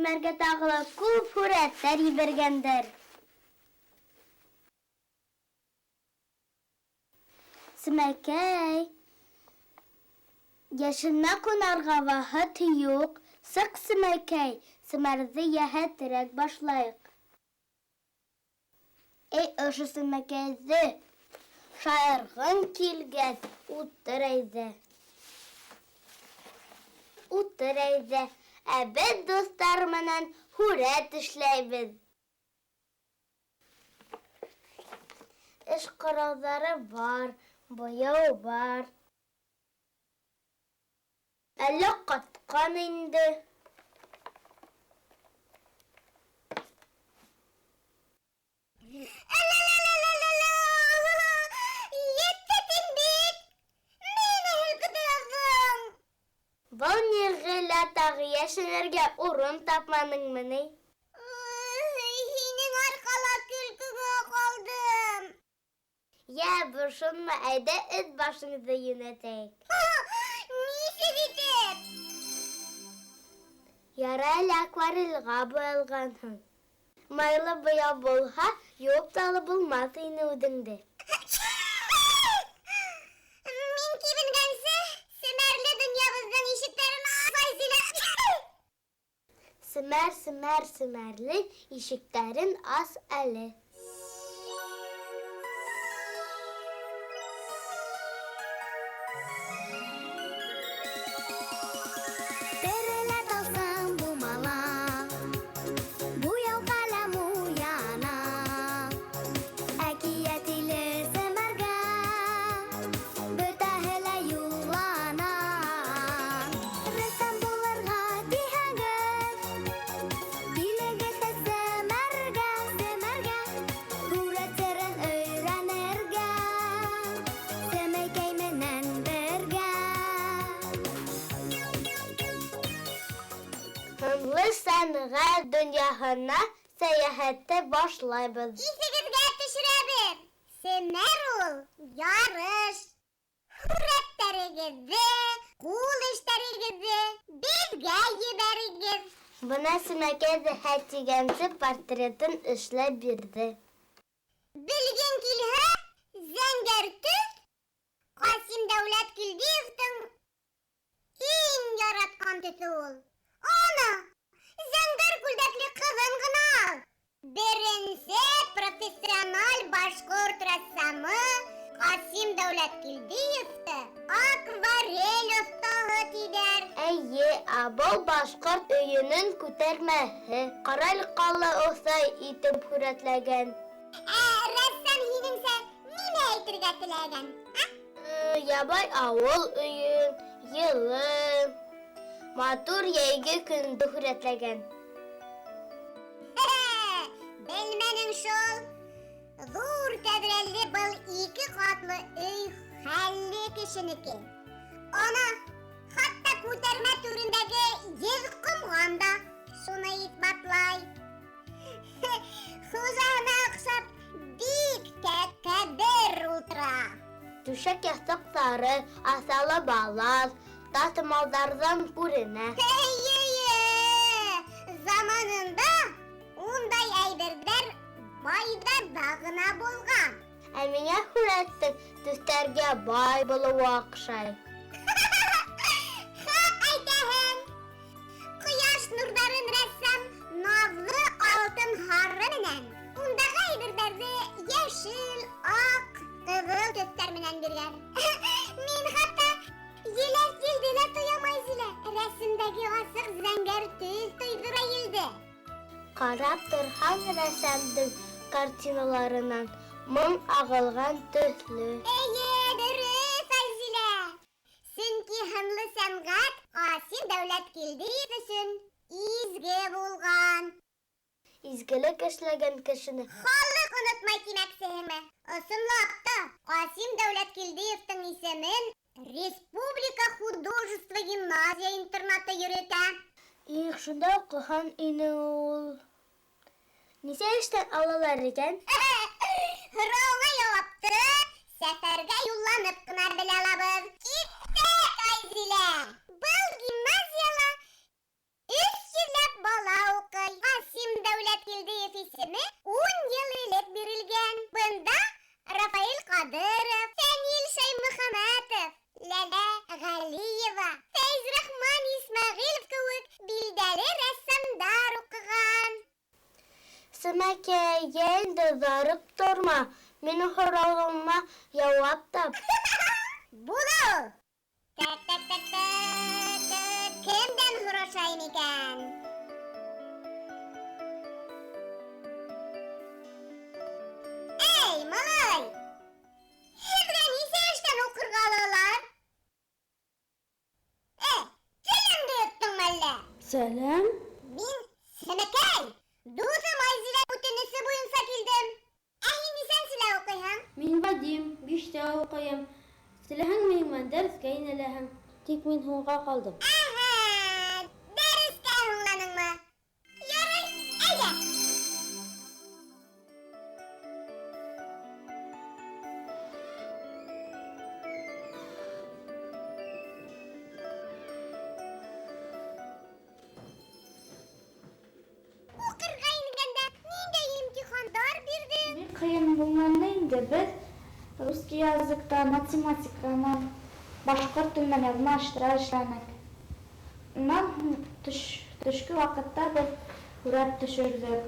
Сәмәргә тағыла күп һүрәттәр ебәргәндер. Сәмәкәй, яшенә кунарга вакыт юк. Сык, Сәмәкәй, Сәмәрҙе йәһәтерәк башлайыҡ. Эй, ошо Сәмәкәйҙе шаярғың килгән, утыр әйҙә. Утыр әйҙә, ә беҙ дуҫтар менән һүрәт эшләйбеҙ. Эш ҡоралдары бар, буяу бар. Әллә ҡатҡан инде. Был нигелә тағы йәшенергә урын тапманыңмы ни? Һинең арҡала көлкөгә ҡалдым. Йә, бошонма, әйҙә эт башыңды йүнәтәйек. Нисек итеп? Ярай акварелгә буялғанһың. Майлы буяу булһа, юып талы булмаҫ ине үҙеңде. Мин кибенгәнсе, Сәмәрле донъябыҙҙың ишектәрен асай. Сәмәр, Сәмәр, Сәмәрле ишектәрен ас әле. Һынлы сәнғәт донъяһына сәйәхәтте башлайбыҙ. Иҫегеҙгә төшөрәбеҙ. Сәмәр ул ярыш. Һүрәттәрегеҙҙе, ҡул эштәрегеҙҙе беҙгә ебәрегеҙ. Бына Сәмәкәй ҙә тигәнсе портретын эшләп бирҙе. Белгең килһә, зәңгәр төҫ Ҡасим Дәүләткилдиевтың иң яратҡан төҫө ул. Ана, зәңгәр күлдәкле ҡыҙын ғына ал. Беренсе профессиональ башҡорт рәссамы Ҡасим Дәүләткилдиевты акварель оҫтаһы тиҙәр. Әйе, был башҡорт өйөнөң күтәрмәһе. Ҡаралҡалы оҫтай итеп һүрәтләгән. Рәссам һинеңсә нимә әйтергә теләгән? Ябай ауыл өйөн, йылы, матур йәйге көндө һүрәтләгән. Белмәнең шул. Ҙур тәҙрәле был 2 ҡатлы өй хәлле кешенеке. Ана, хатта күтәрмә түрендәге еҙ ҡомған да шуны иҫбатлай. Хужаһына оҡшап бик тәкәббер ултыра. Түшәк яҫтыҡтары, аҫалы балаҫ, таҫмалдарҙан күренә. Заманында ундай әйберҙәр байҙарҙа ғына булған. Ә миңә һүрәттең төҫтәргә бай булыуы оҡшай. Хаҡ әйтәһең. Ҡояш нурҙарын рәссам наҙлы алтын һары менән, ундағы әйберҙәрҙе йәшел, аҡ, ҡыҙыл төҫтәр менән биргән. Мин хатта еләс елде лә тоямай Зилә. Рәсемдәге асыҡ зәңгәр төҫ тойҙора елде. Ҡарап торһаң рәссамдың картиналарынан моң ағылған төҫлө. Эйе, дөрөҫ, Айзилә. Сөнки һынлы сәнғәт Ҡасим Дәүләткилдиев өсөн изге булған. Изгелек эшләгән кешене Халыҡ онотмай тимәксеһеңме? Ысынлап та, Ҡасим Дәүләткилдиевтың исемен Республика художество гимназия интернаты йөрөтә. Шунда уҡыһан ине ул. Нисә эштән алалар икән? Һорауға яуапты сәфәргә юлланып ҡына белә алабыҙ. Киттек, Айзилә! Был гимназияла 300 бала Дәүләткилдиев исеме 10 ел элек бирелгән. Бында Рафаил Кадыров, Фәнил Шаймөхәмәтов, Ләлә Галиева, Фәйзрахман Исмәгыйлов кеүек билдәле рәссамдар укыган. Сәмәкәй, енді зарып торма. Мине һорауыма яуап тап. Булу! Кемдән һорашайым икән? Эй, малай! Һеҙгә нисә эштән укырға алалар? Телеңде йоттоңмо әллә? Сәлам. Мин Сәмәкәй! Дуҫым Айзилә үтенесе буйынса килдем. Ә һин нисәнселә уҡыйһың? Мин Вадим, 5-тә уҡыйым. Теләһәң миңә дәрескә инәләһең. Тик мин һуңға ҡалдым. Аһа! Дәрескә һуңланыңмы? Ярай, әйҙә! Уҡырға ингәндә ниндәй имтихандар бирҙең? Бик ҡыйын булманы инде. Беҙ русский языктан, математиканан, башҡорт теленән яҙма эшләнек. Унан төшкө ваҡытта беҙ һүрәт төшөрҙөк.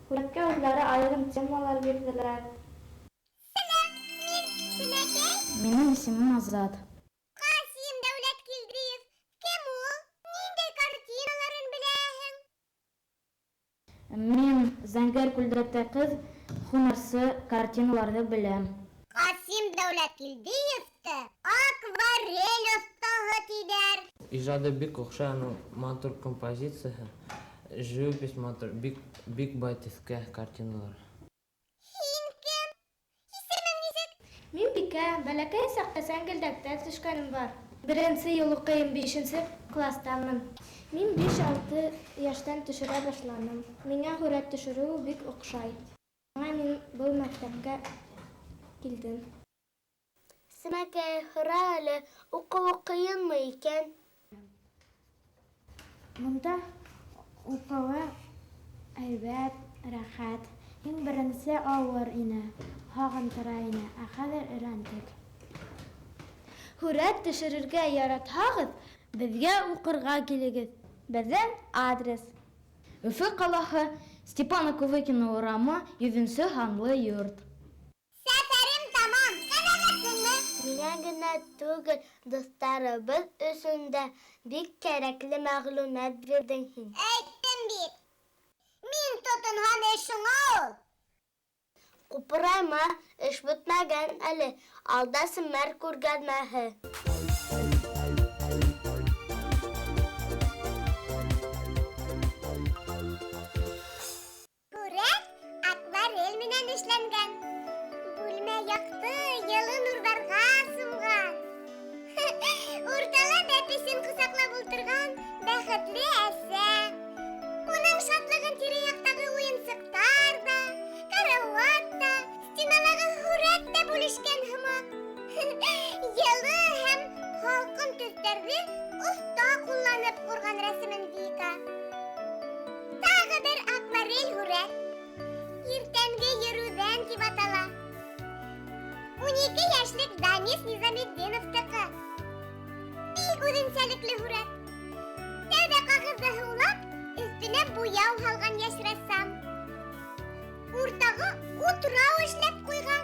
Һүрәткә үҙләре айырым темалар бирҙеләр. Мин Сәмәкәй. Минең исемем Азат. Ҡасим Дәүләткилдиев. Кем ул? Ниндәй картиналарын беләһең? Мин Зәңгәр күлдәктә ҡыҙ, һунарсы картиналарҙы беләм. Ҡасим Дәүләткилдиевте акварель оҫтаһы тиҙәр. Ижады бик оҡшай, аның матур композицияһы, живопись матур, бик бай төҫкә картиналар. Һин кем? Исемең нисек? Мин Бикә, бәләкәй саҡта Зәңгелдәктә төшкәнем бар. 1-нсе йыл уҡыйым, 5-нсе кластамын. Мин 5-6 йәштән төшөрә башланым. Миңә һүрәт төшөрөү бик оҡшай. Мин был мәктәпкә килдем. Сәмәкәй, һора әле, уҡыуы ҡыйынмы икән? Монда уҡыуы һәйбәт, рәхәт. Иң беренсе ауыр ине, һағындыра ине, ә хәҙер өйрәндек. Һүрәт төшөрөргә яратһағыҙ, беҙгә уҡырға килегеҙ. Беҙҙең адрес: Өфө ҡалаһы, Степана Кувыкина урамы, 100-нсе һанлы йорт. Сәфәрем тамам. Ҡәнәғәтһеңме? Миңә генә түгел, дуҫтарыбыҙ өсөн дә бик кәрәкле мәғлүмәт бирҙең һин. Әйттем бит. Мин тотонған эш шуңа ул. Ҡупырайма, эш бөтмәгән әле. Алда Семәр күргәҙмәһе. Һүрәт акварель менән эшләнгән. Бүлмә яҡты, йылы нурҙарға сумған. Уртала бәпесен ҡосаҡлап ултырған бәхетле әсә. Уның шатлығын тирә-яҡтағы уйынсыҡтар да, карауат та, стеналағы һүрәт тә бүлешкән һымаҡ. Йылы һәм һалҡын төҫтәрҙе оҫта ҡулланып ҡурған рәсемен Вика. Тағы бер акварель һүрәт. Иртәнге йөрөүҙән тип атала. 12 йәшлек Данис Низаметдиновтыҡы. Бик үҙенсәлекле һүрәт. Тәүҙә ҡағыҙҙы һыулап, өҫтөнә буяу һалған йәш рәссам. Уртағы утрау эшләп ҡуйған.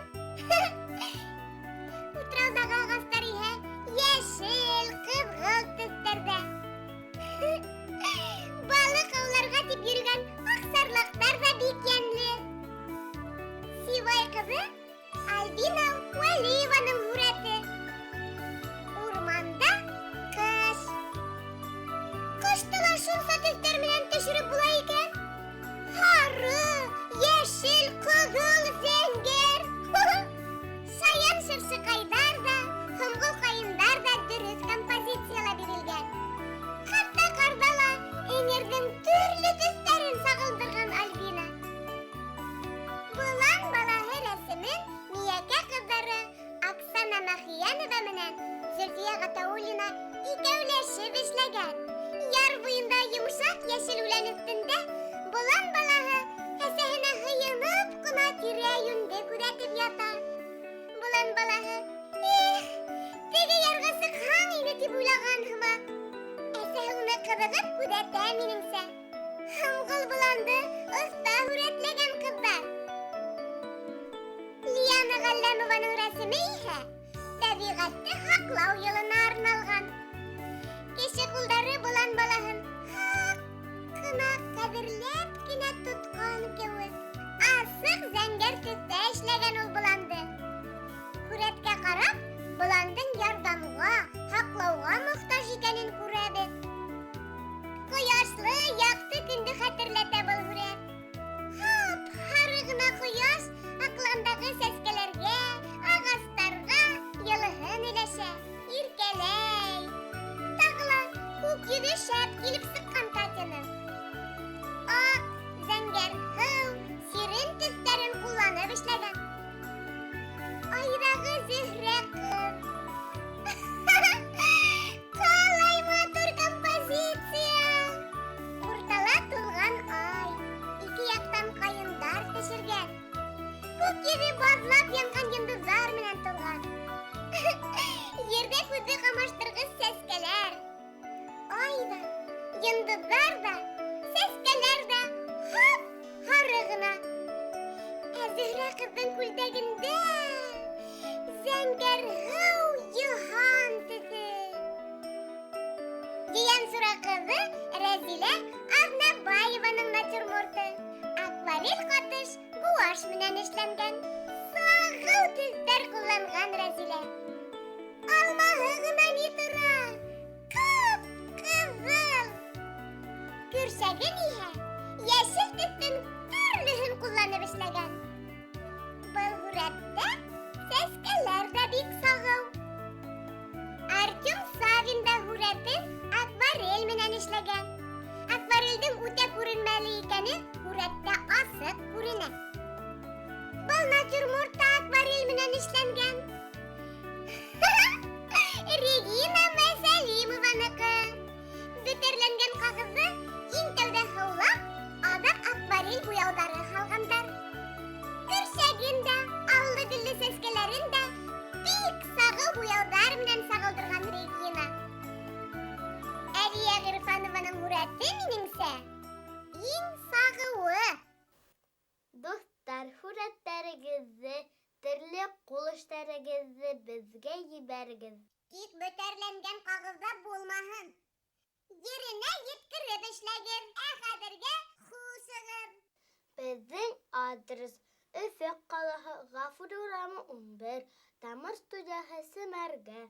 Утрауҙағы ағастар иһә йәшел, ҡыҙғылт төҫтәрҙә. Балыҡ ауларға тип йөрөгән аҡсарлаҡтар ҙа бик йәнле. Сивай ҡыҙы Альбина Вәлиеваның һүрәте. Урманда ҡыш. Ҡышты ла шунса төҫтәр менән төшөрөп була икән. Һары, йәшел, ҡыҙыл, зәңгәр. Шаян шыршыҡайҙар да, һомғол ҡайындар да дөрөҫ композицияла бирелгән. Хатта ҡарҙа ла эңерҙең төрлө төҫтәрен сағылдырған Альбина. Болан балаһы рәсемен Миәкә ҡыҙҙары Оксана Мәхиянова менән Зөлфиә Ғатауллина икәүләшеп эшләгән. Яр буйында йомшаҡ йәшел үлән өҫтөндә болан балаһы ята. Bulan balahı. Tege yargısı kan ini dibulagan hıma. Ese hına kıdığıp kudete miningse. Hımgıl bulandı usta huretlegen kızlar. Liana Gallanovanың resmi ihe. Tabiatты haklау yılına arnalgan. Кеше кулдары bulan balahın hak kına kadirlep kine tutkan kewek. Asık zengер төстә эшләгән ул bulanды. Күрәткә карап, bulandың ярдамга, хаклауга мохтаҗ икәнен күрәбез. Кояшлы, якты көнде хәтерләтә был хүрәт. Хап, һары гына кояш акландагы сәскәләргә, агастарга йылыһын иләшә, иркәләй. Тагыла күк йөзе шәп килеп сыккан Катяның. Ак, зәңгәр һыу, сирен төстәрен кулланып эшләгән. Айдагы Зөһрә кыз. Калай матур композиция. Уртала тулган ай. Ике яктан кайындар төшергән. Күк йөзе базлап янган йондызлар менән тулган. Ердә күзе камаштыргыс сәскәләр. Ай да, йондызлар да, сәскәләр да хап һары гына. Ә Зөһрә кыздың күлдәгендә зәңгәр һыу йыһан төҫө. Дигән сура кызы Рәзилә Азнабаеваның натюрморты. Акварель катыш гуаш менән эшләнгән. Сағыл төҫтәр кулланган Рәзилә. Алмаһы гына ни тора? Кып-кызыл. Көршәген иһә яшел төҫтең төрлөһөн кулланып эшләгән. Был һүрәттә сәскәләр дә бик сағыу. Артем Савин да һүрәтен акварель менән эшләгән. Акварельдең үтә күренмәле икәне һүрәттә асык күренә. Был натюрморт та акварель менән эшләнгән. Регина Мәсәлимованыҡы. Бөтәрләнгән ҡағыҙҙы иң тәүҙә һыулап, аҙаҡ акварель буяуҙары һалғандар. Көршәген дә, аллы-гөллө сәскәләрен дә бик сағыу буяуҙар менән сағылдырған Регина. Әлиә Ғирфанованың һүрәте, минеңсә, иң сағыуы. Достар, һүрәттәрегеҙҙе, төрлө ҡул эштәрегеҙҙе беҙгә ебәрегеҙ. Тик бөтәрләнгән ҡағыҙҙа булмаһын. Еренә еткереп эшләгеҙ. Ә хәҙергә хушығыҙ. Беҙҙең адрес Өфө ҡалаһы, Ғафури урамы 11, Тамыр студияһы, Семәргә.